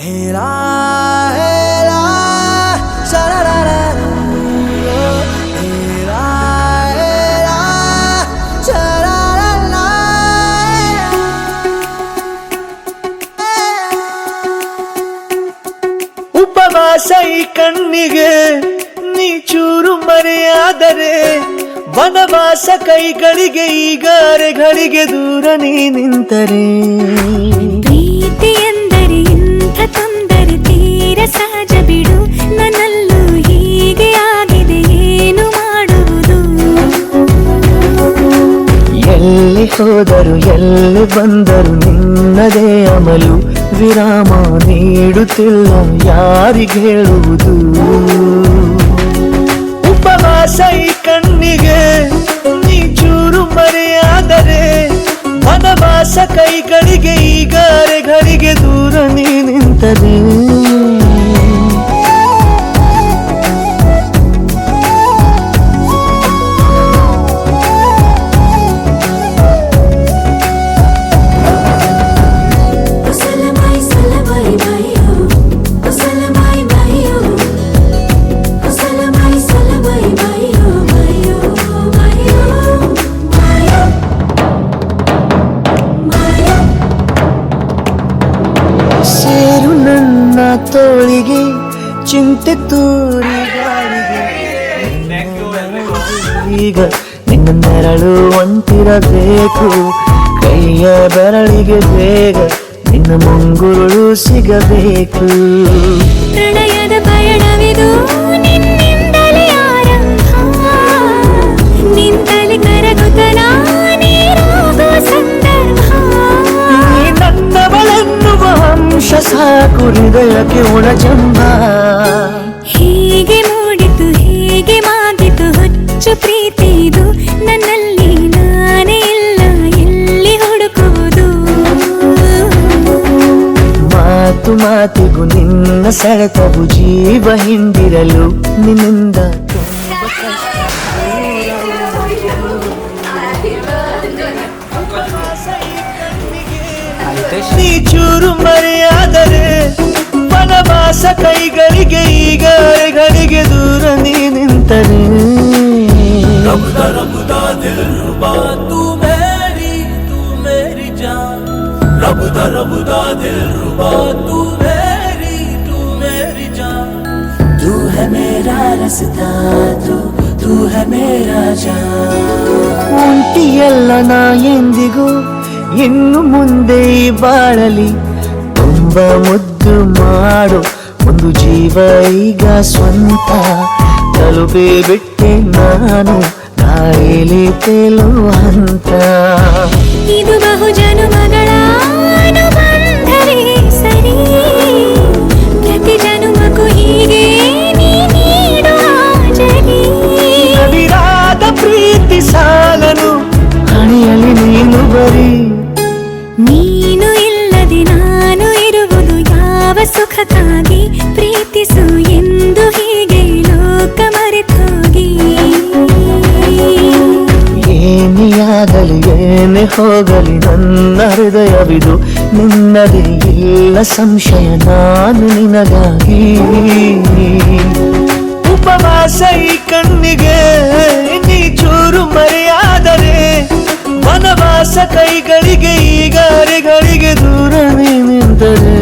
ಹೇರಾ ಹೇರಾ ಶರರರ ಹೇರಾ ಹೇರಾ ಶರರರ ಉಪವಾಸ ಈ ಕಣ್ಣಿಗೆ ನೀ ಚೂರು ಮರೆಯಾದರೆ ವನವಾಸ ಕೈಗಳಿಗೆ ಈಗ ಅರೆಗಳಿಗೆ ದೂರ ನೀ ನಿಂತರೆ ಪ್ರೀತಿ ಎಂದರೆ ಇಂಥ ತೊಂದರೆ ತೀರ ಸಹಜ ಬಿಡು ನನ್ನಲ್ಲೂ ಹೀಗೆ ಆಗಿದೆ ಏನು ಮಾಡುವುದು ಎಲ್ಲಿ ಹೋದರು ಎಲ್ಲಿ ಬಂದರು ನಿನ್ನದೇ ಅಮಲು ವಿರಾಮ ನೀಡುತ್ತಿಲ್ಲ ಯಾರಿಗೆ ಹೇಳುವುದು ಉಪವಾಸ ಈ ಕಣ್ಣಿಗೆ ನೀ ಚೂರು ಮರೆಯಾದರೆ ವನವಾಸ ಕೈಗಳಿಗೆ ಈಗ ಅರೆಗಳಿಗೆ ದೂರ ನೀ ನಿಂತರೆ ಸೇರು ನನ್ನ ತೋಳಿಗೆ ಚಿಂತೆ ತೂರಿ ಗಾಳಿಗೆ ಈಗ ನಿನ್ನ ನೆರಳು ಒಂಟಿರಬೇಕು ಕೈಯ ಬೆರಳಿಗೆ ಬೇಗ ನಿನ್ನ ಮುಂಗುರುಳು ಸಿಗಬೇಕು ಪ್ರಣಯದ ಪಯಣವಿದು ನಿನ್ನಿಂದಲೇ ಆರಂಭ ನಿಂತಲೇ ಕರಗುತ್ತ ನೀರಾಗೋ ಸಂದರ್ಭ ನೀ ನನ್ನವಳೆನ್ನುವ ಅಂಶ ಸಾಕು ಹೃದಯಕ್ಕೆ ಒಳಜಂಬ ಹೀಗೆ ಮೂಡಿತು ಹೀಗೆ ಮಾಗಿತು ಹುಚ್ಚು ಪ್ರೀತಿ ಇದು ನನ್ನಲ್ಲಿ ನಾನೇ ಇಲ್ಲ ಎಲ್ಲಿ ಹುಡುಕುವುದು ಮಾತು ಮಾತಿಗೂ ನಿನ್ನ ಸೆಳೆತವು ಜೀವ ಹಿಂದಿರಲು ನಿನ್ನಿಂದ ನೀ ಚೂರು ಮರೆಯಾದರೆ ವನವಾಸ ಕೈಗಳಿಗೆ ಈಗ ಅರೆಗಳಿಗೆ ದೂರ ನೀ ನಿಂತರೆ रबदा दिल रुबा तू मेरी जान रबदा दिल रुबा तू मेरी जान तू है मेरा रास्ता तू है मेरा जान ಒಂಟಿಯಲ್ಲ ನಾ ಎಂದಿಗೂ ಇನ್ನು ಮುಂದೆ ಈ ಬಾಳಲಿ ತುಂಬ ಮುದ್ದು ಮಾಡು ಒಂದು ಜೀವ ಈಗ ಸ್ವಂತ ತಲುಪಿ ಬಿಟ್ಟೆ ನಾನು ಗಾಳಿಲಿ ತೇಲುವ ಹಂತ ಇದು ಬಹು ಜನುಮಗಳ ಅನುಬಂಧವೇ ಸರಿ ಪ್ರತಿ ಜನುಮಕ್ಕೂ ಹೀಗೆ ನೀ ನೀಡೋ ಹಾಜರಿ ನವಿರಾದ ಪ್ರೀತಿ ಸಾಲನು ಹಣೆಯಲ್ಲಿ ನೀನು ಬರೀ ನೀನು ಇಲ್ಲದೆ ನಾನು ಇರುವುದು ಯಾವ ಸುಖಕ್ಕಾಗಿ ಪ್ರೀತಿಸು ಎಂದು ಹೀಗೆ ಲೋಕ ಮರೆತೋಗಿ ಏನಿಯಾಗಲಿ ಏನೇ ಹೋಗಲಿ ನನ್ನ ಹೃದಯವಿದು ನಿನ್ನದೇ ಇಲ್ಲ ಸಂಶಯ ನಾನು ನಿನಗಾಗಿ ಉಪವಾಸ ಈ ಕಣ್ಣಿಗೆ ನೀ ಚೂರು ಮರೆಯಾದರೆ ವನವಾಸ ಕೈಗಳಿಗೆ ಈಗ ಅರೆಗಳಿಗೆ ದೂರ ನೀ ನಿಂತರೆ